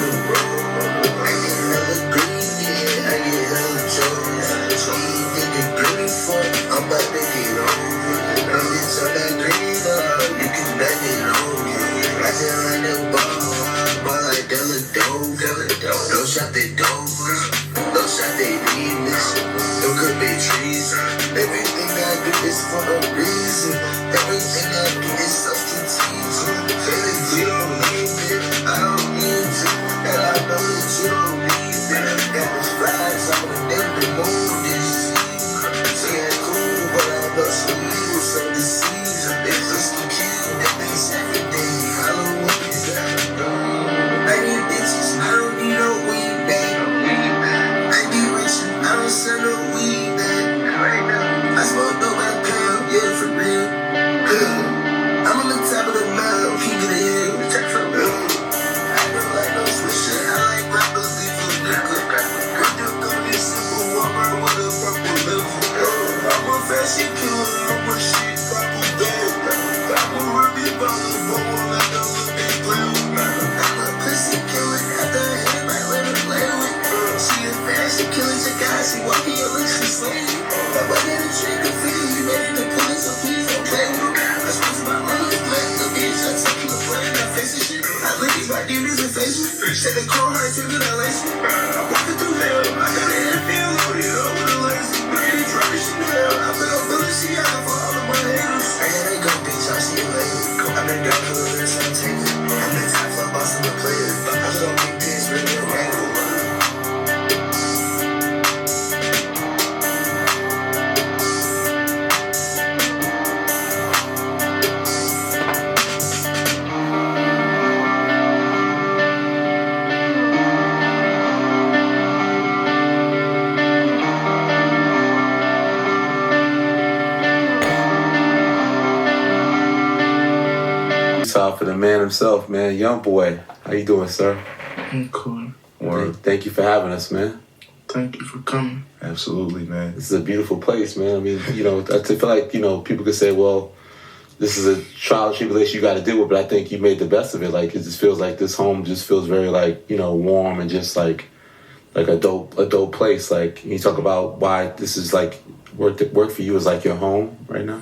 I get hella green, yeah, I get hella chose. So you think it green for? I'm about to get over. I'm just on that green, you can bend it over. I just like the ball like Della Doe. Don't shot the doors, don't shot the demons. Don't commit treason. Everything I do is for a reason. Everything I do is so strategic. Feeling you don't need it, I don't need you. And I know that you don't need it. Got the flies on the moon this season. Say it's cool, but I know some evil, so the season. It's just a cute, that makes every day Halloween. I need bitches, I don't need no weed, babe. I be rich and I don't sell no weed, babe. Right now, I smoke dope by the pound, yeah, for real. I'm on the top of the mountain, king of the hill, check from real. I don't like no swisher, I like rappers, leave for nigga. Good to go, this simple woman with a purple liver. I'm a fashion killer, I'm a shit purple dog. I'm a ruby bottle, but one like a little bit blue. I'm a pussy killer, got the head like let her play with. She a fashion killer, check out, she walking your looks, she slaying. That boy did a trick of feet, you ready to pull it, so please don't play with me. I suppose my love is black, the bitch, I take you a play in that face and shit. I look these my demons and faces, said the cold heart till that lace. I'm walking through hell, I got an NFL loaded up with a laser. Pretty dropping Chanel, I put on Billy Ciara for all of my haters. I gotta go, bitch, I'll see you later. I'm the dog for the list, I'm taking. I'm the top for boss of the player. I just don't think this really a wrangle. For the man himself, man, Youngboy. How you doing, sir? I'm cool. Thank you for having us, man. Thank you for coming. Absolutely, man. This is a beautiful place, man. I mean, I feel like, people could say, well, this is a trial and tribulation you got to deal with, but I think you made the best of it. Like, it just feels like this home just feels very, like, warm and just like a dope place. Like, can you talk about why this is like work for you is like your home right now?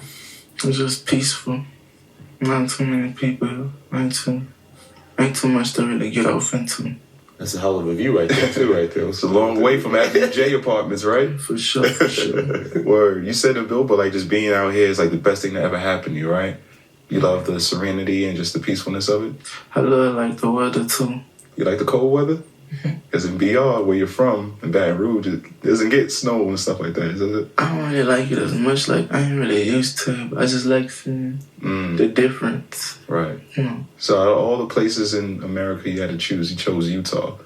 It's just peaceful. Not too many people. Ain't too much to really get off into. That's a hell of a view right there, too, right there. It's a long way from Avenue J apartments, right? For sure. Word. You said it, Bill, but like just being out here is like the best thing that ever happened to you, right? You love the serenity and just the peacefulness of it? I love like the weather too. You like the cold weather? Because in BR, where you're from, in Baton Rouge, it doesn't get snow and stuff like that, does it? I don't really like it as much. Like, I ain't really used to it, but I just like seeing the difference. Right. So out of all the places in America you had to choose, you chose Utah.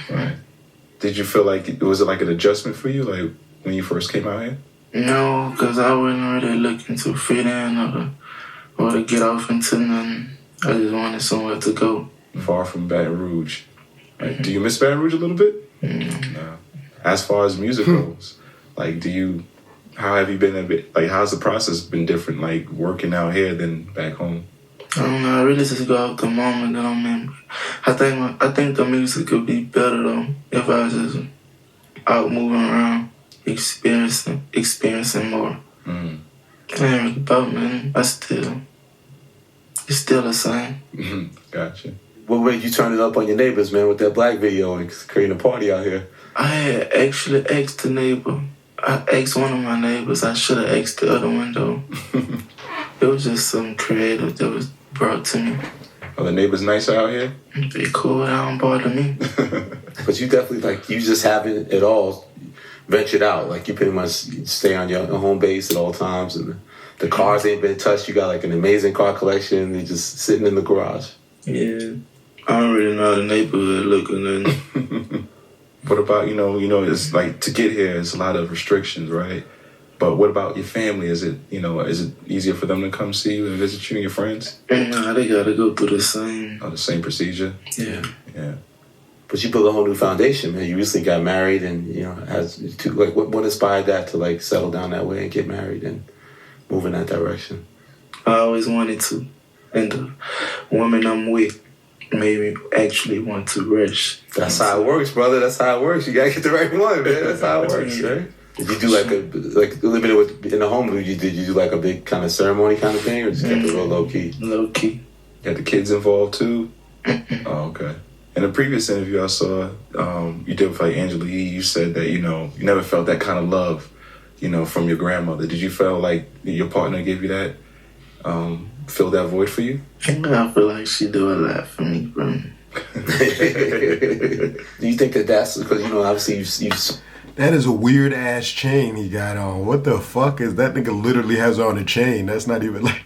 Right. Did you feel like, was it like an adjustment for you, like when you first came out here? No, because I wasn't really looking to fit in or to get off into nothing. I just wanted somewhere to go. Far from Baton Rouge. Like, do you miss Baton Rouge a little bit? No. As far as music goes, like, how have you been how's the process been different, like, working out here than back home? I don't know, I really just go out the moment that I'm in. I think the music could be better, though, if I was just out moving around, experiencing more. I ain't really about, man. It's still the same. Gotcha. What made you turn it up on your neighbors, man, with that Black video and creating a party out here? I had actually asked the neighbor. I asked one of my neighbors. I should have asked the other one, though. It was just something creative that was brought to me. Are the neighbors nicer out here? They cool. It don't bother me. But you definitely, you just haven't at all ventured out. Like, you pretty much stay on your home base at all times. And the cars ain't been touched. You got, an amazing car collection. They're just sitting in the garage. Yeah. I don't really know how the neighborhood look or nothing. What about, it's like to get here, it's a lot of restrictions, right? But what about your family? Is it easier for them to come see you and visit you and your friends? Nah, they gotta go through the same. Oh, the same procedure? Yeah. But you built a whole new foundation, man. You recently got married and, what inspired that to, settle down that way and get married and move in that direction? I always wanted to. And the woman I'm with, made me actually want to rush. That's how it works, brother. That's how it works. You gotta get the right one, man. That's how it works, right? Did you do like limited with in the home? Did you do like a big kind of ceremony kind of thing, or just kept it real low key? Low key. You had the kids involved too. Oh, okay. In a previous interview I saw, you did with like Angela Yee. You said that you never felt that kind of love, from your grandmother. Did you feel like your partner gave you that, fill that void for you? I feel like she do a lot for me, bro. Do you think that's because obviously you That is a weird ass chain he got on. What the fuck is that? Nigga literally has on a chain. That's not even like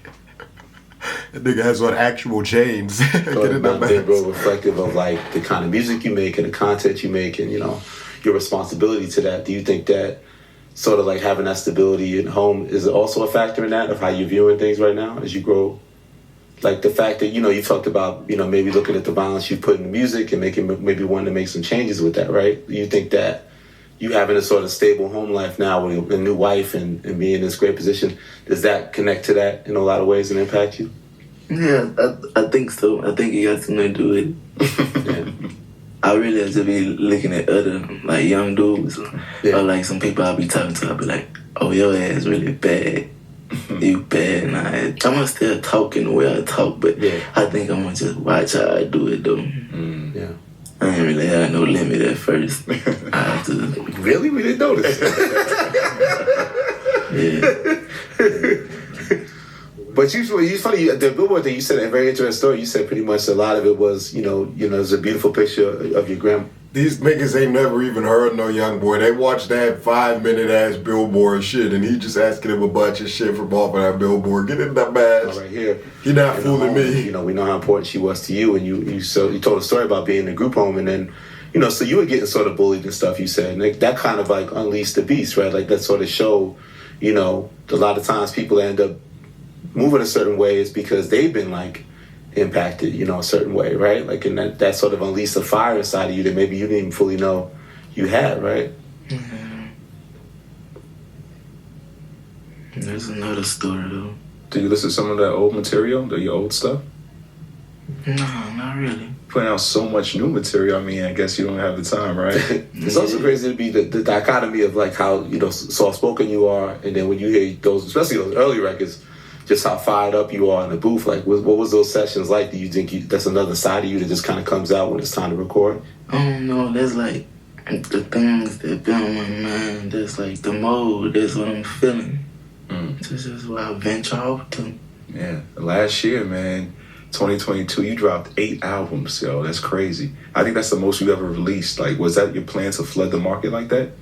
that nigga has on actual chains. Get it not being real reflective of like the kind of music you make and the content you make and your responsibility to that. Do you think that sort of like having that stability at home is also a factor in that of how you're viewing things right now as you grow? Like the fact that you talked about maybe looking at the balance you put in the music and maybe wanting to make some changes with that, right? Do you think that you having a sort of stable home life now with a new wife and being in this great position, does that connect to that in a lot of ways and impact you? Yeah, I think so. I think it got something to do with it. Yeah. I really have to be looking at other like young dudes or like some people I'll be talking to. I'll be like, "Oh, your ass really bad. You bad." And I'm gonna still talk in the way I talk, but I think I'm gonna just watch how I do it though. Yeah. I ain't really had no limit at first. I had to. Really? We didn't notice. Yeah. But you funny. The Billboard thing you said, a very interesting story. You said pretty much a lot of it was, there's a beautiful picture of your grandma. These niggas ain't never even heard no Youngboy. They watched that 5-minute ass Billboard shit, and he just asking him a bunch of shit from off of that Billboard. Get in that badge. Right here. He not fooling me. We know how important she was to you, and you told a story about being in a group home, and then, so you were getting sort of bullied and stuff. You said, and that kind of like unleashed the beast, right? Like that sort of showed, a lot of times people end up moving a certain way is because they've been like impacted, a certain way, right? Like, and that sort of unleashed a fire inside of you that maybe you didn't even fully know you had, right? Mm-hmm. There's another story though. Do you listen to some of that old material, your old stuff? No, not really. Putting out so much new material. I mean, I guess you don't have the time, right? It's also crazy to be the dichotomy of like how soft spoken you are, and then when you hear those, especially those early records, just how fired up you are in the booth. Like, what was those sessions like? Do you think that's another side of you that just kind of comes out when it's time to record? I don't know. There's like the things that be on my mind. There's like the mode. That's what I'm feeling. This is what I venture off to. Yeah. Last year, man, 2022, you dropped 8 albums, yo. That's crazy. I think that's the most you ever released. Like, was that your plan to flood the market like that?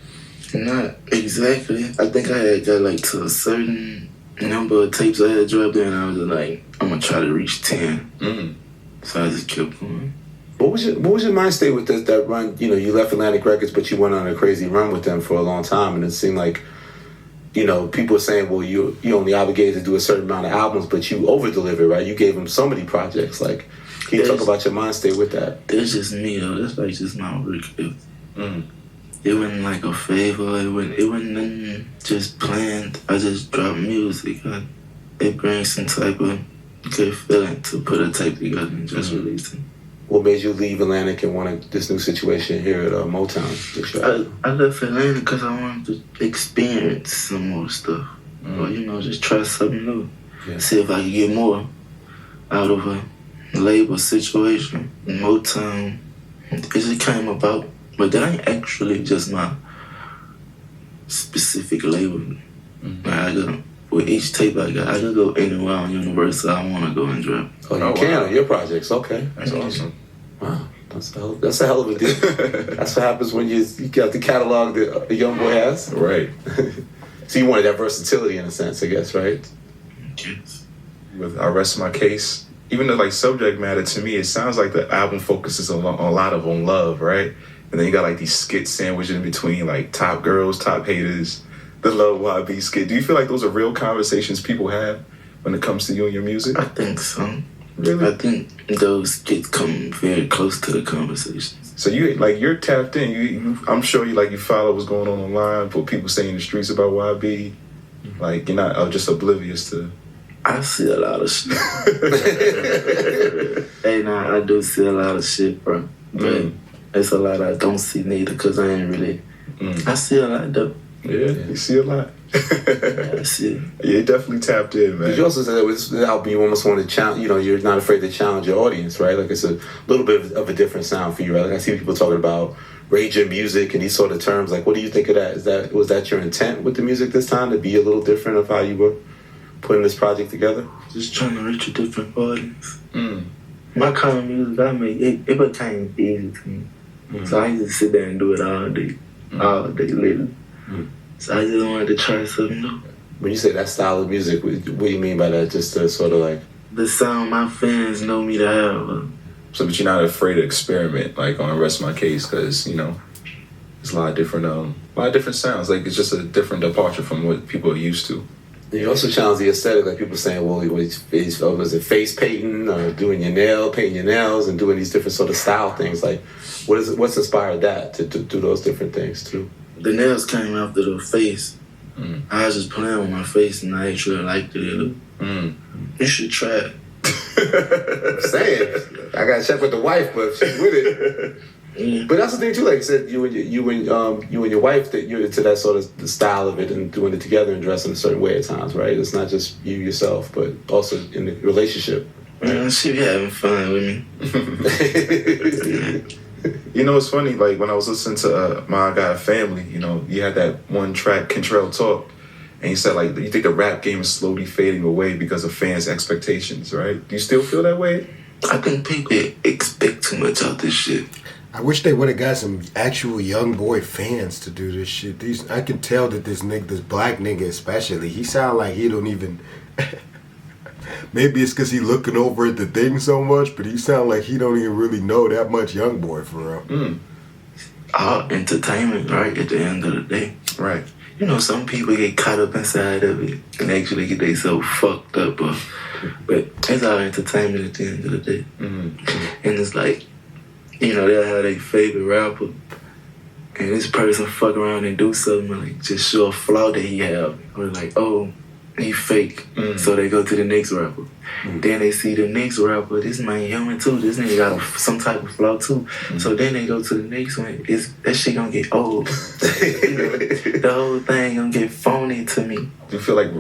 Not exactly. I think I had got like to a certain number of tapes I had dropped in, and I was just like, I'm gonna try to reach 10. So I just kept going. What was your mind state with that run? You left Atlantic Records, but you went on a crazy run with them for a long time, and it seemed like, people were saying, well, you only obligated to do a certain amount of albums, but you over-delivered, right? You gave them so many projects. Like, can you talk about your mind state with that? That's just me, though. That's like just my work. It wasn't like a favor. It wasn't nothing just planned. I just dropped music. It brings some type of good feeling to put a tape together and just release it. What made you leave Atlantic and want this new situation here at Motown? I left Atlanta because I wanted to experience some more stuff. Or, just try something new. Yeah. See if I could get more out of a label situation. Motown, it just came about. But that ain't actually just my specific label. With each tape I could go anywhere on Universal I want to go and drop. Oh, you can on your projects. Okay. That's awesome. Wow. That's a hell of a deal. That's what happens when you got the catalog that a young boy has. Right. So you wanted that versatility in a sense, I guess, right? Yes. With I Rest My Case, even though like subject matter to me, it sounds like the album focuses a lot on love, right? And then you got like these skits sandwiched in between, like top girls, top haters, the Love YB skit. Do you feel like those are real conversations people have when it comes to you and your music? I think so. Really? I think those skits come very close to the conversations. So you're tapped in. You I'm sure you follow what's going on online, what people say in the streets about YB. Like you're not just oblivious to. I see a lot of shit. Hey, nah, I do see a lot of shit, bro. But it's a lot I don't see neither, because I ain't really. I see a lot, though. Yeah, you see a lot. Yeah, I see it. Yeah, definitely tapped in, man. But you also said that with this album, you almost want to challenge, you're not afraid to challenge your audience, right? Like it's a little bit of a different sound for you, right? Like I see people talking about raging music and these sort of terms. Like, what do you think of that? Was that your intent with the music this time, to be a little different of how you were putting this project together? Just trying to reach a different audience. My kind of music I make, it became easy to me. So I used to sit there and do it all day, literally. So I just wanted to try something new. When you say that style of music, what do you mean by that? Just to sort of like the sound my fans know me to have. So, but you're not afraid to experiment, like on Rest My Case, because there's a lot of different sounds. Like it's just a different departure from what people are used to. you also challenge the aesthetic, like people saying, well, was it face painting or painting your nails and doing these different sort of style things? Like, what's inspired that to do those different things too? The nails came after the face. I was just playing with my face and I actually liked it. You should try it. I'm saying, I gotta check with the wife, but she's with it. But that's the thing too. Like you said, you and your wife, that you're into that sort of the style of it and doing it together and dressing a certain way at times, right? It's not just you yourself, but also in the relationship. Right? She be having fun with me. It's funny. Like when I was listening to My Got a Family, you had that one track, Kentrell Talk, and you said like you think the rap game is slowly fading away because of fans' expectations, right? Do you still feel that way? I think people expect too much out this shit. I wish they would have got some actual Youngboy fans to do this shit. I can tell that this black nigga especially, he sound like he don't even. Maybe it's because he looking over at the thing so much, but he sound like he don't even really know that much Youngboy for real. All entertainment, right? At the end of the day, right? Some people get caught up inside of it and actually get themselves fucked up. But it's all entertainment at the end of the day. And it's like, they'll have their favorite rapper, and this person fuck around and do something like just show a flaw that he have. Or like, oh, he fake. So they go to the next rapper. Then they see the next rapper, this man human too. This nigga got some type of flaw too. So then they go to the next one. That shit gonna get old. The whole thing gonna get phony to me. Do you feel like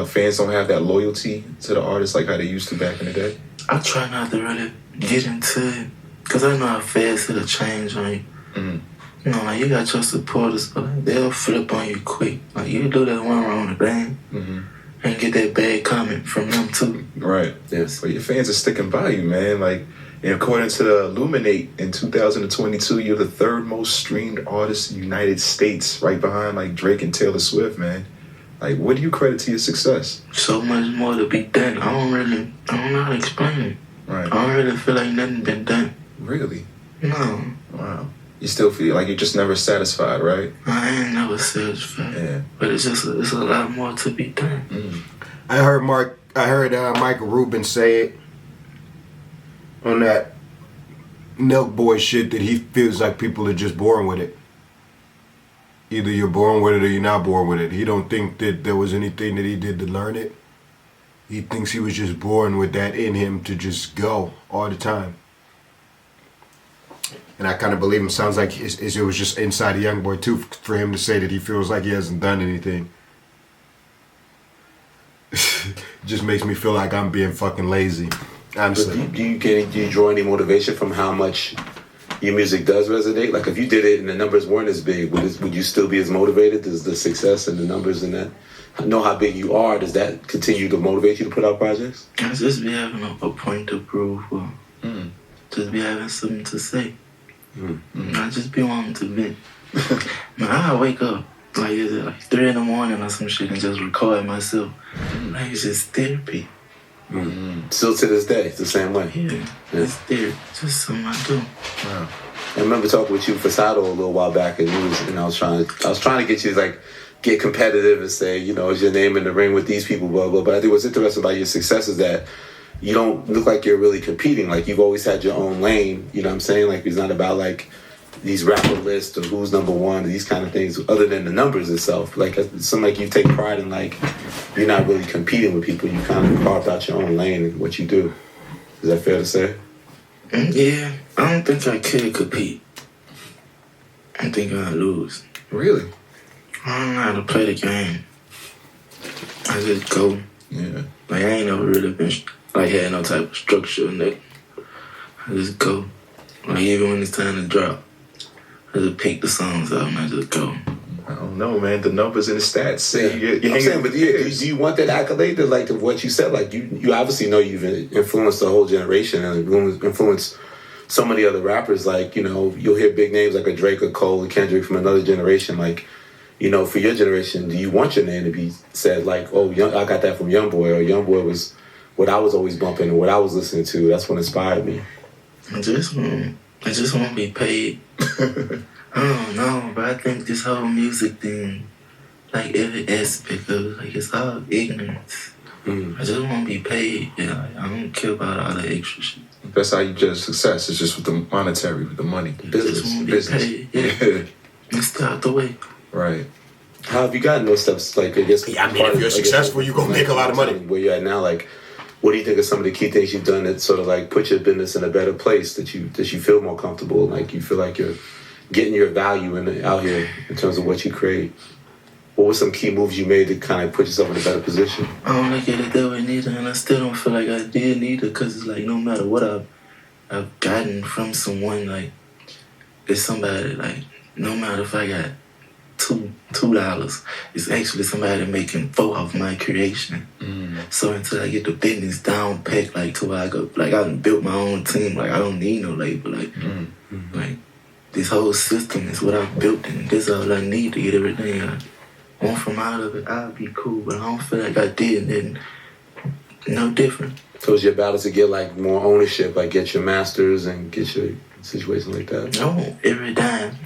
fans don't have that loyalty to the artist like how they used to back in the day? I try not to really get into it, because I know how fast it'll change on you. Like you got your supporters, but they'll flip on you quick. Like you do that one wrong thing and get that bad comment from them too. Right. Yes. But your fans are sticking by you, man. Like, according to the Illuminate in 2022, you're the third most streamed artist in the United States, right behind like Drake and Taylor Swift, man. Like, what do you credit to your success? So much more to be done. I don't know how to explain it. Right. I don't really feel like nothing been done. Really? No. Wow. You still feel like you're just never satisfied, right? I ain't never satisfied. Yeah. But it's a lot more to be done. I heard Michael Rubin say it on that Milk Boy shit that he feels like people are just born with it. Either you're born with it or you're not born with it. He don't think that there was anything that he did to learn it. He thinks he was just born with that in him to just go all the time. And I kind of believe him. Sounds like it was just inside a Youngboy too, for him to say that he feels like he hasn't done anything. Just makes me feel like I'm being fucking lazy. Honestly. Do you draw any motivation from how much your music does resonate? Like if you did it and the numbers weren't as big, would you still be as motivated? Does the success and the numbers and that, know how big you are, does that continue to motivate you to put out projects? I just be having a point to prove, or just be having something to say. I just be wanting to vent. Man, I wake up like 3 in the morning or some shit and just record myself. Like it's just therapy. Still to this day, it's the same way. Yeah. It's therapy. Just something I do. Wow. I remember talking with you for Fasado a little while back, and I was trying to get you to like get competitive and say, is your name in the ring with these people, blah blah. But I think what's interesting about your success is that you don't look like you're really competing. Like you've always had your own lane. You know what I'm saying? Like it's not about like these rapper lists or who's number one, these kind of things, other than the numbers itself. Like it's something like you take pride in, like you're not really competing with people. You kind of carved out your own lane in what you do. Is that fair to say? Yeah, I don't think I could compete. I think I'd lose. Really? I don't know how to play the game. I just go. Yeah. Like I ain't never really been like had no type of structure or nothing. I just go. Like even when it's time to drop, I just pick the songs out and I just go. I don't know, man. The numbers and the stats say Yeah. you're I'm saying, but yeah, peers. do you want that accolade to like to what you said? Like you obviously know you've influenced the whole generation and influenced so many other rappers. Like, you know, you'll hear big names like a Drake, a Cole, a Kendrick from another generation. Like, you know, for your generation, do you want your name to be said like, oh, I got that from Youngboy, or Youngboy was what I was always bumping and what I was listening to. That's what inspired me. I just want to be paid. I don't know, but I think this whole music thing, like every aspect of it, like it's all ignorance. I just want to be paid. Yeah, I don't care about all the extra shit. That's how you judge success. It's just with the monetary, with the money. I just want to be paid. Yeah. Let's stay out the way. Right. How have you gotten those steps? Like, I guess. Yeah, I mean, if you're successful, you're gonna make a lot of money. Where you're at now, like, what do you think are some of the key things you've done that sort of like put your business in a better place, that you feel more comfortable, like you feel like you're getting your value out here in terms of what you create? What were some key moves you made to kind of put yourself in a better position? I don't look at it that way neither, and I still don't feel like I did neither, because it's like no matter what I've gotten from someone, like it's somebody, like no matter if I got $2, it's actually somebody making $4 off my creation. So until I get the business down packed, like to where I go, like I done built my own team, like I don't need no label, like this whole system is what I built, and this is all I need to get everything I want from out of it. I'll be cool, but I don't feel like I did nothing no different. So it's your battle to get like more ownership, like get your masters and get your situation like that? I want every dime.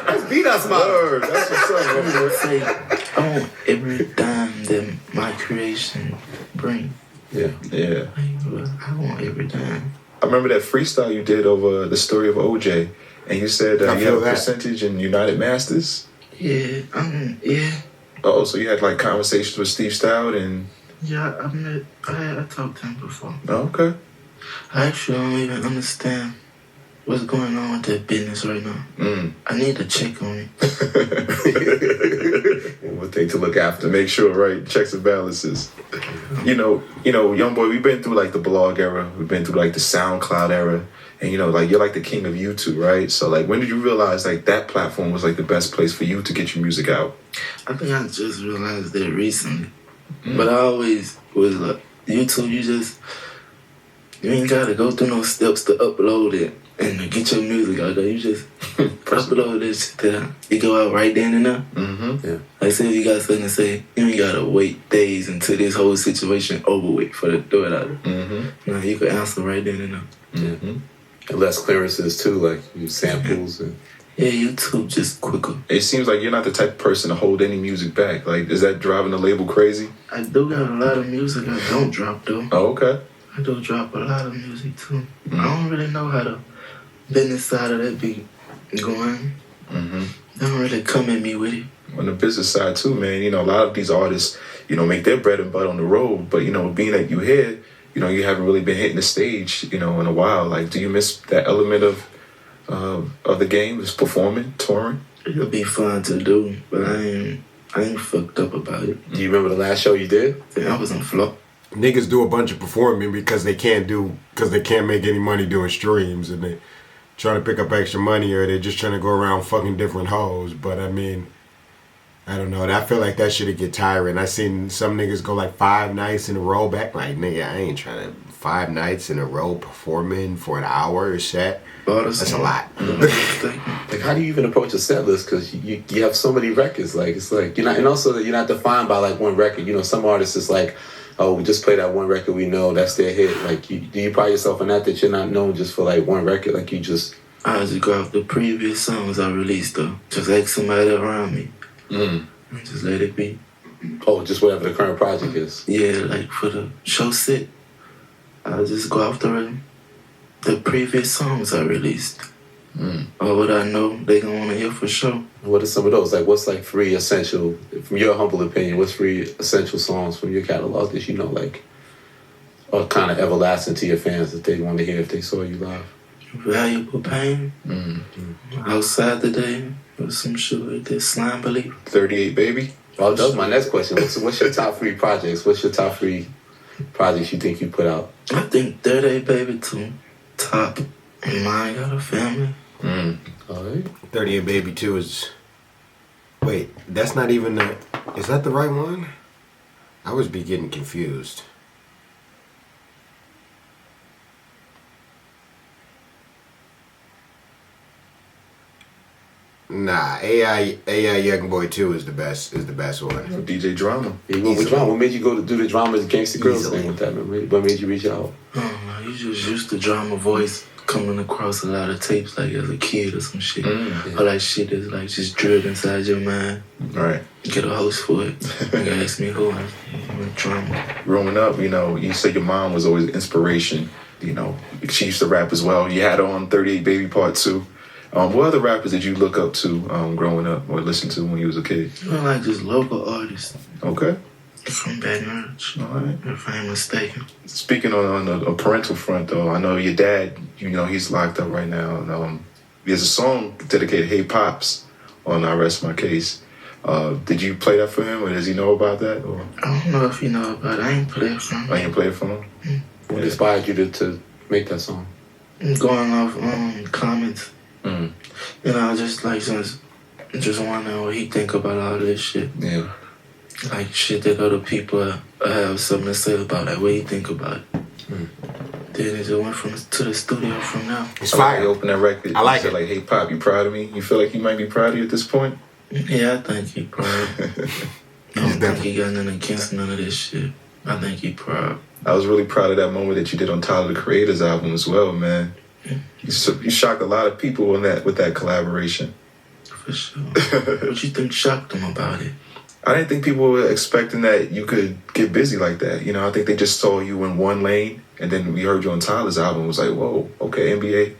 That's beat us, mother. That's what's up. Say, I want every dime that my creation bring. Yeah. Yeah. I want every dime. I remember that freestyle you did over the story of OJ, and you said you have a percentage in United Masters. Yeah, yeah. Oh, so you had like conversations with Steve Stout and. Yeah, I talked to him before. Oh, okay. I actually don't even understand what's going on with that business right now. I need to check on it. One thing to look after. To make sure, right? Checks and balances. You know, Youngboy, we've been through like the blog era. We've been through like the SoundCloud era. And like you're like the king of YouTube, right? So like when did you realize like that platform was like the best place for you to get your music out? I think I just realized that recently. But I always was like, YouTube, you ain't gotta go through no steps to upload it and to get your music out there. You just upload this shit there. You go out right then and there. Yeah. Like say if you got something to say, you ain't gotta wait days until this whole situation over with for the throw it out there. No, you can answer right then and there. And less clearances too, like samples and. Yeah, YouTube just quicker. It seems like you're not the type of person to hold any music back. Like, is that driving the label crazy? I do got a lot of music I don't drop though. Oh, okay. I do drop a lot of music too. I don't really know how the business side of that be going. They don't really come at me with it. On the business side too, man, a lot of these artists, make their bread and butter on the road. But, being that you here, you haven't really been hitting the stage, in a while. Like, do you miss that element of the game, is performing, touring? It'll be fun to do, but I ain't fucked up about it. Do you remember the last show you did? Yeah, I was on floor. Niggas do a bunch of performing because they can't make any money doing streams, and they trying to pick up extra money, or they're just trying to go around fucking different hoes. But I mean, I don't know. I feel like that shit'd get tiring. I seen some niggas go like 5 nights in a row back. Like, nigga, I ain't trying to 5 nights in a row performing for an hour or set. That's a lot. Like, how do you even approach a set list? Because you have so many records. Like, it's like you're not, and also you're not defined by like one record. Some artists is like, oh, we just play that one record, we know that's their hit. Like, do you pride yourself on that you're not known just for like one record? Like, you just. I just go off the previous songs I released though. Just like somebody around me. And just let it be. Oh, just whatever the current project is. Yeah, like for the show set, I'll just go off the rhythm. the previous songs I released. Or what I know they gonna wanna hear for sure. What are some of those? Like, what's like 3 essential, from your humble opinion, what's 3 essential songs from your catalog that you know, like, are kind of everlasting to your fans that they want to hear if they saw you live? Valuable Pain. Outside the Day. Or some shit like that. Slime Believer. 38 Baby. Oh, that was my next question. What's your top 3 projects? What's your top 3 projects you think you put out? I think 38 Baby too. Top. And Mine Got a Family. All right. 38 Baby 2 is... Wait, that's not even the... Is that the right one? I was be getting confused. Nah, AI Youngboy 2 is the best one. DJ Drama. Yeah, you went with drama. What made you go to do the Drama's Gangsta Girls Easily. thing with that? What made you reach out? I don't know. You just used to drama voice coming across a lot of tapes like as a kid or some shit. Or like shit that's like just drilled inside your mind. Right. Get a host for it. You ask me who I'm drama. Growing up, you know, you said your mom was always inspiration. You know, she used to rap as well. You had her on 38 Baby Part 2. What other rappers did you look up to growing up or listen to when you was a kid? I like just local artists Okay. from Baton Rouge, All right. if I ain't mistaken. Speaking on a parental front, though, I know your dad, you know, he's locked up right now. And, there's a song dedicated, Hey Pops, on I Rest My Case. Did you play that for him, or does he know about that? Or I don't know if you know about it. I ain't played from I didn't play it for him? What inspired you to make that song? I'm going off comments. You know, just like just wondering what he think about all this shit. Yeah. Like shit that other people have something to say about. Like what he think about it. Then it just went to the studio from now. It's You fire. open that record. I like you said, it. like, hey Pop, you proud of me? You feel like he might be proud of you at this point? Yeah, I think he proud. I don't think he got nothing against none of this shit. I think he proud. I was really proud of that moment that you did on Tyler the Creator's album as well, man. You shocked a lot of people with that collaboration. For sure. What you think shocked him about it? I didn't think people were expecting that you could get busy like that. You know, I think they just saw you in one lane, and then we heard you on Tyler's album. It was like, whoa, okay, NBA,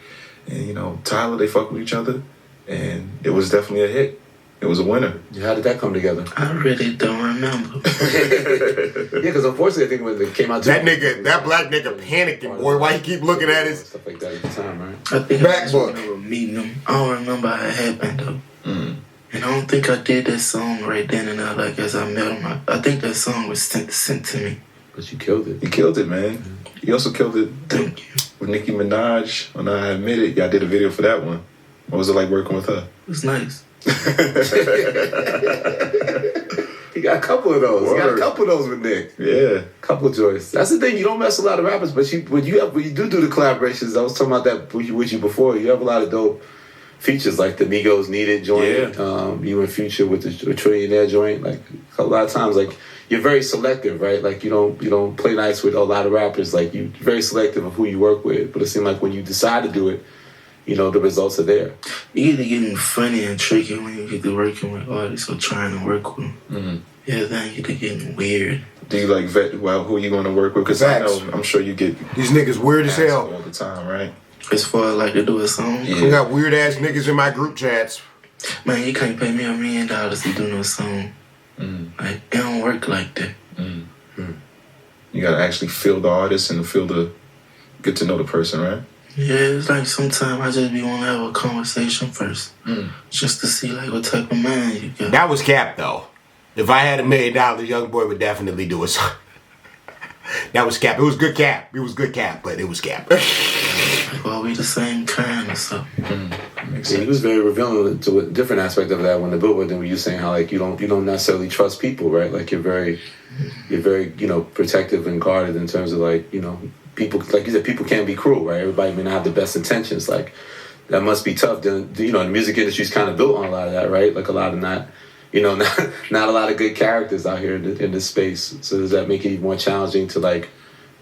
and you know, Tyler, they fuck with each other, and it was definitely a hit. It was a winner. Yeah, how did that come together? I really don't remember. Yeah, because unfortunately, I think when it came out, That black nigga panicking, boy. Why you keep looking at his... stuff like that at the time, right? I think Back I just book. remember meeting him. I don't remember how it happened though. And I don't think I did that song right then and there. Like as I met him, I think that song was sent to me. But you killed it. You killed it, man. You also killed it Thank you. with Nicki Minaj on I Admit It. Y'all did a video for that one. What was it like working with her? It was nice. He got a couple of those. He got a Word. couple of those with Nick. Yeah. Couple of joints. That's the thing. You don't mess with a lot of rappers, but when you do the collaborations, I was talking about that with you before. You have a lot of dope features like the Migos Needed joint. Yeah. You in Future with the Trillionaire joint. Like a lot of times, like you're very selective, right? Like you don't play nice with a lot of rappers. Like you're very selective of who you work with. But it seemed like when you decide to do it, you know the results are there. You get to getting funny and tricky when you get to working with artists or trying to work with them. Yeah, then you get to getting weird. Do you like vet who you going to work with? Because I Facts. know, I'm sure you get These niggas weird as asked hell. all the time, right? As far as like to do a song, Yeah. We got weird ass niggas in my group chats. man, you can't pay me $1 million to do no song. Like it don't work like that. You got to actually feel the artist and get to know the person, right? Yeah, it's like sometimes I just be want to have a conversation first, just to see like what type of man you got. That was cap though. If I had $1 million, Youngboy would definitely do a song. That was cap. It was good cap. It was good cap, but it was cap. Well, we the same kind or something. Makes Yeah, sense. he was very revealing to a different aspect of that when the Billboard thing, where you saying how like you don't necessarily trust people, right? Like you're very protective and guarded in terms of like people, like you said, people can be cruel, right? Everybody may not have the best intentions. Like that must be tough. The music industry's kind of built on a lot of that, right? Like a lot of not a lot of good characters out here in this space. So does that make it even more challenging to like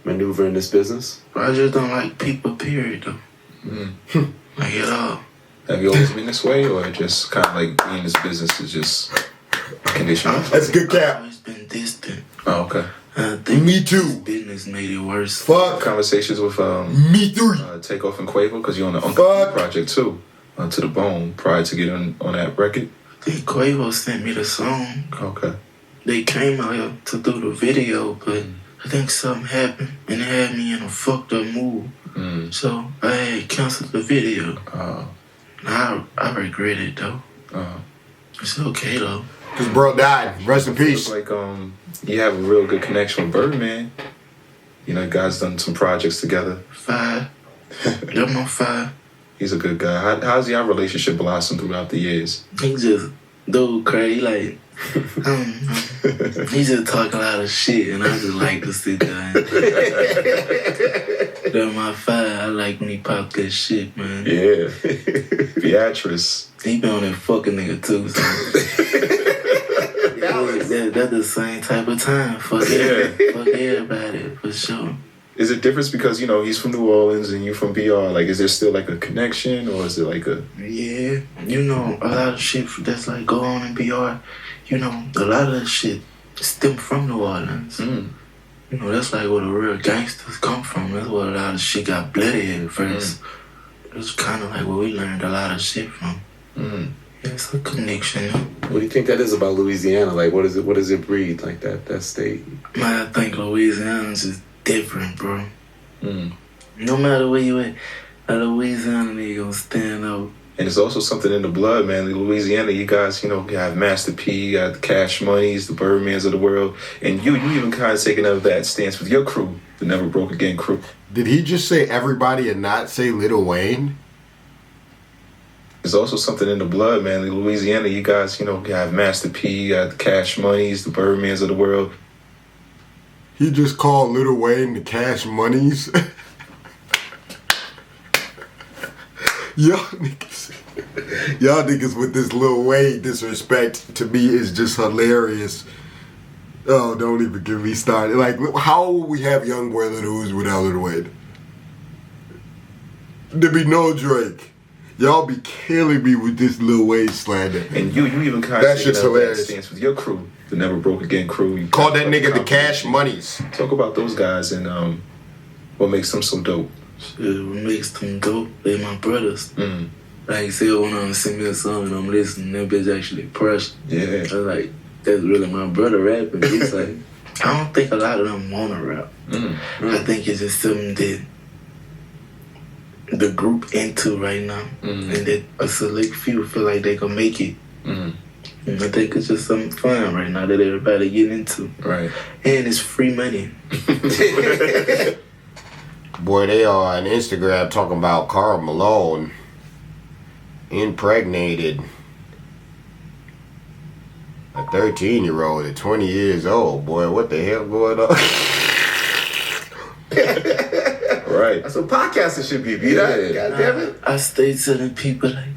maneuver in this business? I just don't like people, period, though. Like at all. Have you always been this way, or just kind of like being in this business is just conditional? That's good I've cap. always been distant. Oh, okay. I I think Me too. business made it worse. Fuck. Conversations with Me three. Takeoff and Quavo, because you're on the Uncle Fuck. project too, To the Bone, prior to getting on that record. I think Quavo sent me the song. Okay. They came out here to do the video, but I think something happened and it had me in a fucked up mood. So I had canceled the video. I regret it though. It's okay though. Cause bro died. Rest in peace. It's like you have a real good connection with Birdman. You know, you guys done some projects together. 5. I'm on 5. He's a good guy. How's your relationship blossomed throughout the years? He just dude crazy like I don't know. He just talk a lot of shit and I just like to sit there and they're my 5. I like when he pop that shit, man. Yeah. Beatrice. He been on that fucking nigga too, so that's the same type of time. Fuck everybody, for sure. Is it different because, you know, he's from New Orleans and you from BR? Like, is there still like a connection or is it like a... Yeah, you know, a lot of shit that's like go on in BR, you know, a lot of that shit stem from New Orleans. You know, that's like where the real gangsters come from. That's where a lot of shit got bloody at first. It's kind of like where we learned a lot of shit from. Yeah, it's a connection. What do you think that is about Louisiana? Like, what does it breed, like that state? Man, I think Louisiana's just different, bro. No matter where you at, a Louisiana nigga gonna stand up. And it's also something in the blood, man. In Louisiana, you guys, you know, you have Master P, you got the Cash Moneys, the Birdmans of the world. And you even kind of taking up that stance with your crew, the Never Broke Again crew. Did he just say everybody and not say Lil Wayne? There's also something in the blood, man. In Louisiana, you guys, you know, you have Master P, you got the Cash Moneys, the Birdmans of the world. He just called Lil Wayne the Cash Moneys. Y'all niggas with this Lil Wayne disrespect to me is just hilarious. Oh, don't even get me started. Like, how will we have Youngboy Lil Uzi without Lil Wayne? There be no Drake. Y'all be killing me with this Lil Wayne slander. And you even kind of taking up that stance with your crew, the Never Broke Again crew. You call that nigga the Cash Moneys. Talk about those guys and what makes them so dope. Shit, what makes them dope? They my brothers. Like, say I wanna send me a song and I'm listening, that bitch actually pressed. Yeah. I'm like, that's really my brother rapping. It's like, I don't think a lot of them wanna rap. I think it's just something that the group into right now, and that a select few feel like they can make it. And I think it's just something fun right now that everybody getting into. Right. And it's free money. Boy, they are on Instagram talking about Karl Malone impregnated a 13-year-old at 20 years old. Boy, what the hell going on? Right. That's what podcasting should be. God damn it. I stay telling people like,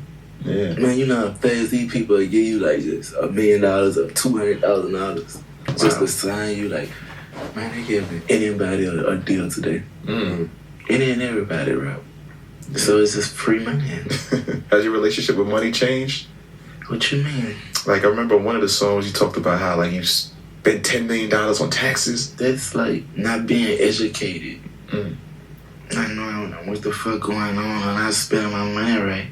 man, you know how fast these people will give you like just $1 million or $200,000 just to sign you. Like, man, they giving anybody a deal today. Any and everybody rap. So it's just free money. Has your relationship with money changed? What you mean? Like, I remember one of the songs you talked about how like you spent $10 million on taxes. That's like not being educated. I know what the fuck going on and I spend my money right.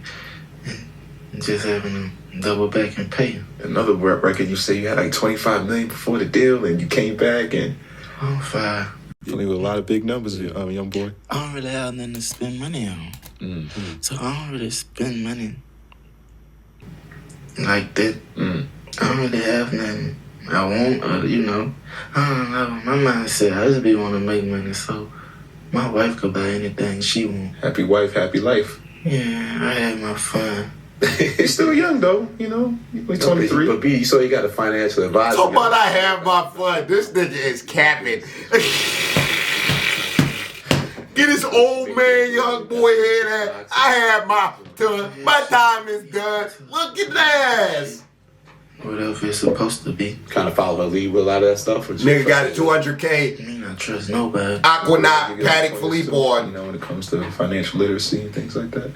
And just having to double back and pay. Another record, you say you had like $25 million before the deal and you came back and... I'm fine. Dealing with a lot of big numbers, young boy. I don't really have nothing to spend money on. So I don't really spend money like that. I don't really have nothing I want, you know. I don't know. My mindset, I just be want to make money so my wife could buy anything she want. Happy wife, happy life. Yeah, I had my fun. He's still young though, you know. He's 23. But B, so you got a financial advisor. Talk about I have my fun. This nigga is capping. Get this old man, young boy head at. I have my turn. My time is done. Look at that ass. Whatever it's supposed to be. Kind of follow her lead with a lot of that stuff. Nigga got a 200K. I mean, I trust nobody. Aquanaut, Paddock Philippe on. You know, when it comes to financial literacy and things like that.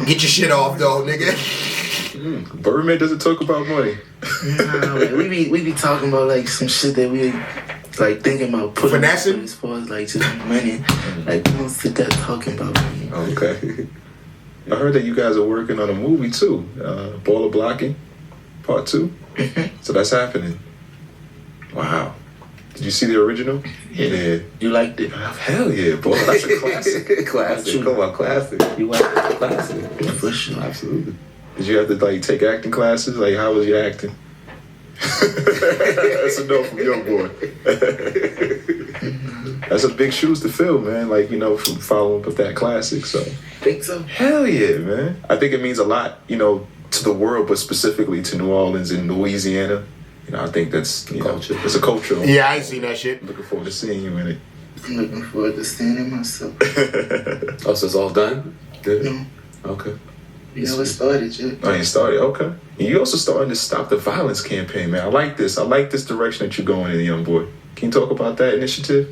Get your shit off though, nigga. Birdman doesn't talk about money. Nah, we be talking about like some shit that we like thinking about putting Finessing? as far as like just money. Like we don't sit there talking about money. Okay. I heard that you guys are working on a movie too, Baller Blocking, Part 2. So that's happening. Wow. Did you see the original? Yeah. You liked it? Hell yeah, boy. That's a classic. Classic. Come on, classic. You liked it? Classic. For sure. Absolutely. Did you have to like take acting classes? Like, how was your acting? That's a no from Youngboy. That's a big shoes to fill, man. Like, you know, from following up with that classic. So, Think so? hell yeah, man. I think it means a lot, you know, to the world, but specifically to New Orleans and Louisiana. You know, I think that's culture. It's a culture. Yeah, I ain't seen that shit. Looking forward to seeing you in it. I'm looking forward to seeing it myself. Oh, so it's all done? Good. No. Okay. You never started yet. Oh, you started? Okay. And you also starting to Stop the Violence campaign, man. I like this. I like this direction that you're going in, Youngboy. Can you talk about that initiative?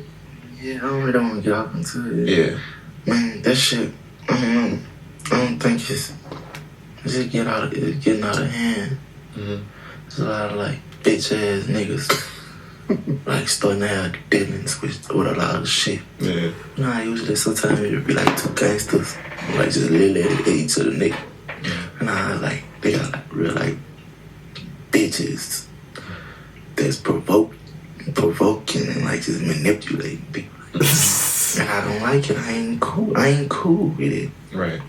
Yeah, I really don't want to get off into it. Yeah. Man, that shit, I don't know. I don't think it's just getting out of hand. Mm-hmm. There's a lot of like bitch ass niggas like starting to have dealings with a lot of shit. Yeah. You know how usually sometimes it'll be like two gangsters like just literally at each other nigga. And I like they got like real like bitches that's provoking and like just manipulating people. And I don't like it. I ain't cool with it. Right.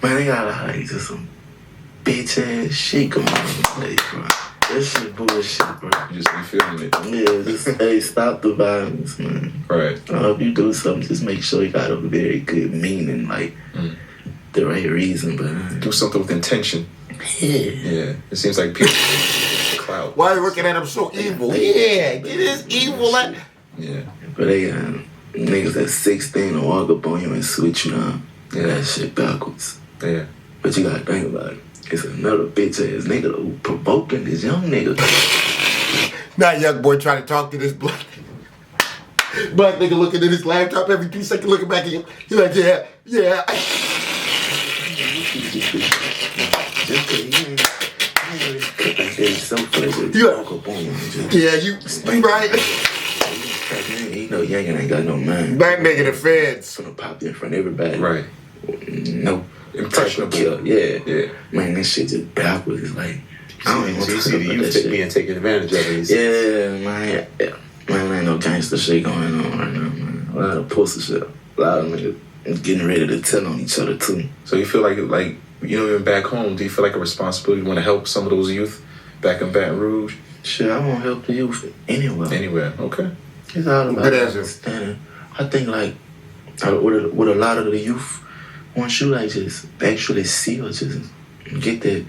Man, they got like just some bitch ass shit going on in the place, bro. That shit bullshit, bro. You just be feeling it. Yeah, just hey, stop the violence, man. Right. If you do something, just make sure you got a very good meaning, like the right reason, but Do something with intention. yeah. Yeah. It seems like people clout. Why are you looking at him so evil? Yeah, get his evil at. Yeah. But they got niggas that's 16 to walk up on you and switch you down. Yeah, that shit backwards. Yeah. But you gotta think about it. It's another bitch ass nigga who provoking this young nigga. Now young boy trying to talk to this black nigga looking at his laptop every 2 seconds, looking back at him. He's like, yeah. Yeah, you right. You know, youngin' ain't got no mind. Black nigga the feds. Gonna pop in front of everybody. Right. No. Impressionable. Kill. Yeah. Yeah. Man, that shit just backwards. It's like, I don't even want So to you see talk the about youth that shit. being taken advantage of. And Yeah, man. Man, ain't no gangster shit going on right now, man. A lot of pussy shit. A lot of niggas getting ready to tell on each other, too. So you feel like you know, even back home, do you feel like a responsibility to want to help some of those youth back in Baton Rouge? Shit, I won't help the youth anywhere. Anywhere. Okay. It's all about Good answer. understanding. I think, like, with a lot of the youth, once you, like, just actually see or just get that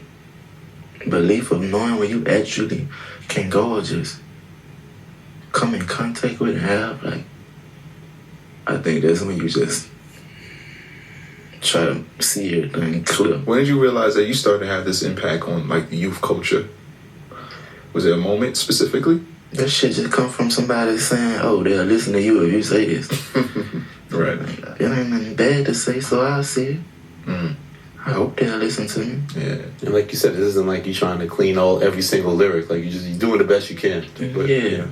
belief of knowing where you actually can go or just come in contact with and have, like, I think that's when you just try to see everything clear. When did you realize that you started to have this impact on like the youth culture? Was there a moment specifically? That shit just come from somebody saying, oh, they'll listen to you if you say this. Right. It ain't nothing bad to say, so I'll say it. I hope they'll listen to me. Yeah. And like you said, it isn't like you trying to clean every single lyric. Like you're doing the best you can. But, Yeah.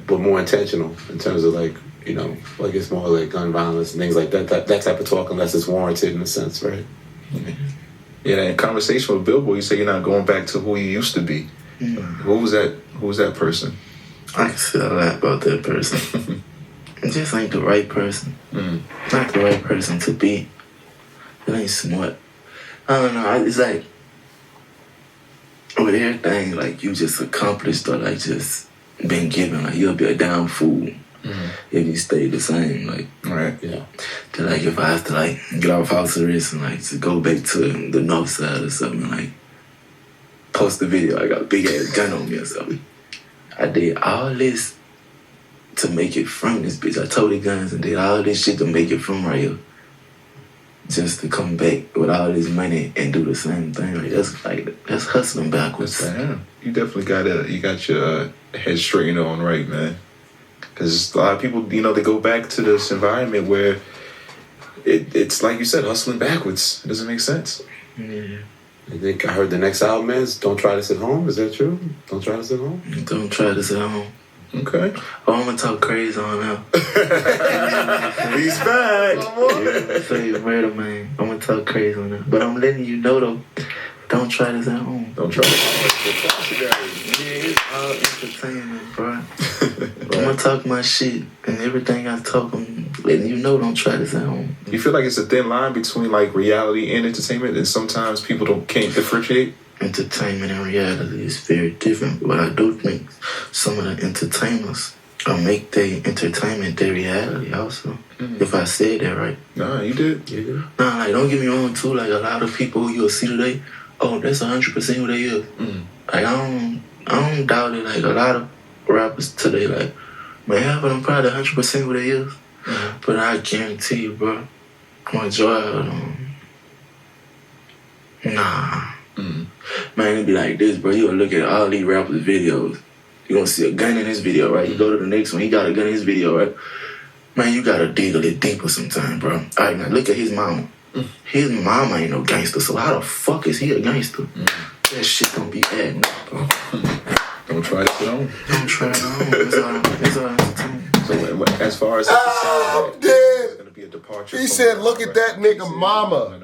but more intentional in terms of like, you know, I guess more like gun violence and things like that. That type of talk, unless it's warranted in a sense, right? Yeah. In conversation with Billboard, you say you're not going back to who you used to be. Who was that? Who was that person? I can say a lot about that person. It just ain't the right person. Not the right person to be. It ain't smart. I don't know. It's like with everything, like you just accomplished or like just been given. Like you'll be a down fool if you stay the same. Like Right. Yeah. to like if I have to like get off house arrest and like to go back to the north side or something, like post the video, I got a big ass gun on me or something. I did all this to make it from this bitch. I told the guns and did all this shit to make it from right here. Just to come back with all this money and do the same thing. That's hustling backwards. Damn. You definitely got your head straightened on right, man. Because a lot of people, you know, they go back to this environment where it's like you said, hustling backwards. It doesn't make sense. Yeah. I think I heard the next album is "Don't Try This at Home." Is that true? Don't try this at home. Don't try this at home. Okay. Oh, I'm gonna talk crazy on him. He's back. Yeah, say murder, man. I'm gonna talk crazy on him. But I'm letting you know, though, don't try this at home. Don't try to Yeah, it's all entertainment, bro. I'm gonna talk my shit, and everything I talk, I'm letting you know, don't try this at home. You feel like it's a thin line between like reality and entertainment, and sometimes people can't differentiate? Entertainment and reality is very different, but I do think some of the entertainers make their entertainment their reality also. If I said that right. Nah, you did. Yeah. Nah, like, don't get me wrong too, like a lot of people who you'll see today, oh, that's 100% who they is. Like, I don't doubt it. Like, a lot of rappers today, like, man, half of them probably 100% who they is. But I guarantee you, bro, majority of them, nah. Man, it be like this, bro. You gonna look at all these rappers' videos. You gonna see a gun in his video, right? You go to the next one, he got a gun in his video, right? Man, you gotta dig a little deeper sometimes, bro. Alright, now look at his mama. His mama ain't no gangster, so how the fuck is he a gangster? That shit gonna be adding up, bro. Don't try this at home. Don't try it on. It's all entertainment. So as far as it's dead. gonna be a departure. He from said, the "Look at that nigga mama."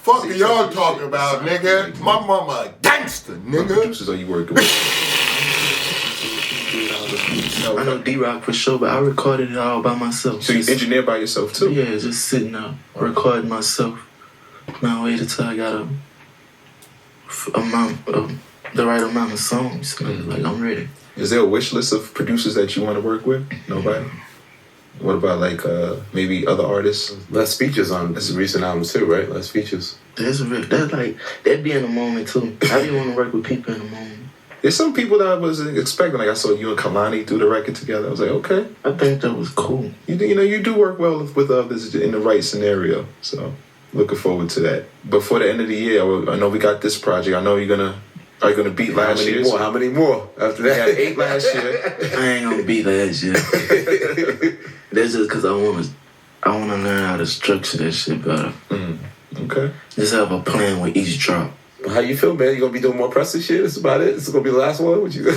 Fuck are y'all talking about, nigga? My mama a gangster, What nigga. producers are you working with? I know D-Rock for sure, but I recorded it all by myself. So you engineer by yourself too? Yeah, just sitting out, recording myself. Now I waited till I got the right amount of songs. Like, I'm ready. Is there a wish list of producers that you want to work with? Nobody? What about like maybe other artists? Less features on this recent albums too, right? Less features. That's like, that be in the moment too. I be want to work with people in the moment. There's some people that I wasn't expecting. Like I saw you and Kalani do the record together. I was like, okay. I think that was cool. You know, you do work well with others in the right scenario. So looking forward to that. Before the end of the year, I know we got this project. I know are you gonna beat last year? How many more after We had that? 8 last year. I ain't gonna beat last year. That's just because I wanna learn how to structure that shit better. Okay. Just have a plan with each drop. How you feel, man? You gonna be doing more press this year? This is about it. This is gonna be the last one. What you?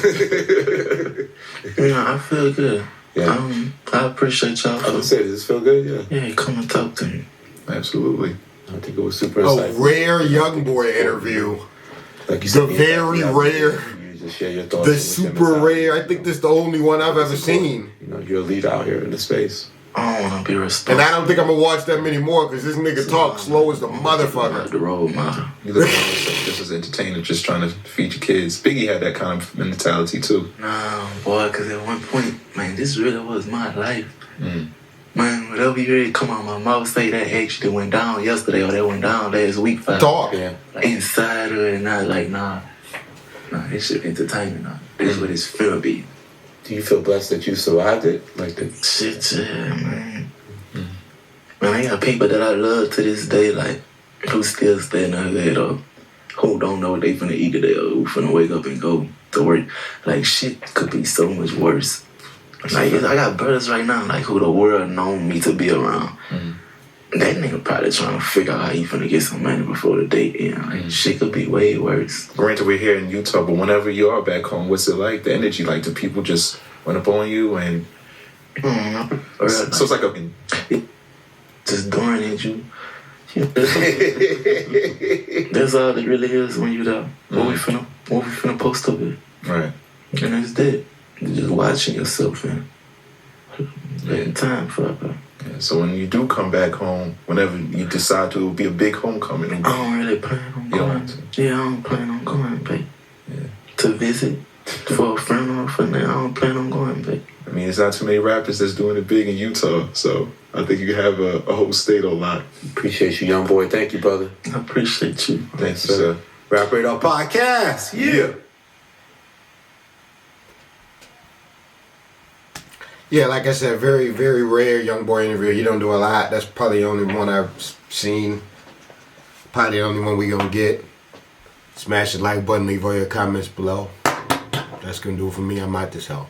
I feel good. Yeah. I appreciate y'all. I was gonna say, does this feel good? Yeah. Yeah, come and talk to me. Absolutely. I think it was super A insightful. rare Youngboy interview. Like you The said, very rare. You just share your thoughts. The with him super and rare. I think this is the only one I've ever seen. You know, you're a leader out here in the space. I don't want to be And responsible. I don't think I'm gonna watch that many more because this nigga talks slow as the Like motherfucker. the role model. You look at yourself just as an entertainer, just trying to feed your kids. Biggie had that kind of mentality too. Nah, boy, because at one point, man, this really was my life. Man, whatever you heard come out my mouth say that actually went down yesterday or that went down last week. Talk. Yeah. Like, inside of it, and not like, nah, this shit entertainment now. This is what it's finna be. Do you feel blessed that you survived it? Like the Shit, yeah, man. Man, I got people that I love to this day, like, who still stand up there, or who don't know what they finna eat today, or who finna wake up and go to work. Like, shit could be so much worse. Like, I got brothers right now, like, who the world known me to be around. That nigga probably trying to figure out how he finna get some money before the day end. Like, shit could be way worse. Granted, we're here in Utah, but whenever you are back home, what's it like? The energy, like, do people just run up on you and Or, so it's like a just going at you. That's all it really is when you there. What we finna post up it. right. And that's that. You're just watching yourself and letting time for it. Yeah, so when you do come back home, whenever you decide to, it'll be a big homecoming. I don't really plan on You don't going. want to? Yeah, I don't plan on going, babe. Yeah. To visit for a friend or for now, I don't plan on going, babe. I mean, there's not too many rappers that's doing it big in Utah, so I think you have a whole state on lock. appreciate you, young boy. Thank you, brother. I appreciate you. Thank you, sir. Rap Radar Podcast. Yeah. Yeah, like I said, very, very rare Youngboy interview. He don't do a lot. That's probably the only one I've seen. Probably the only one we gonna get. Smash the like button, leave all your comments below. That's gonna do it for me. I'm out this hell.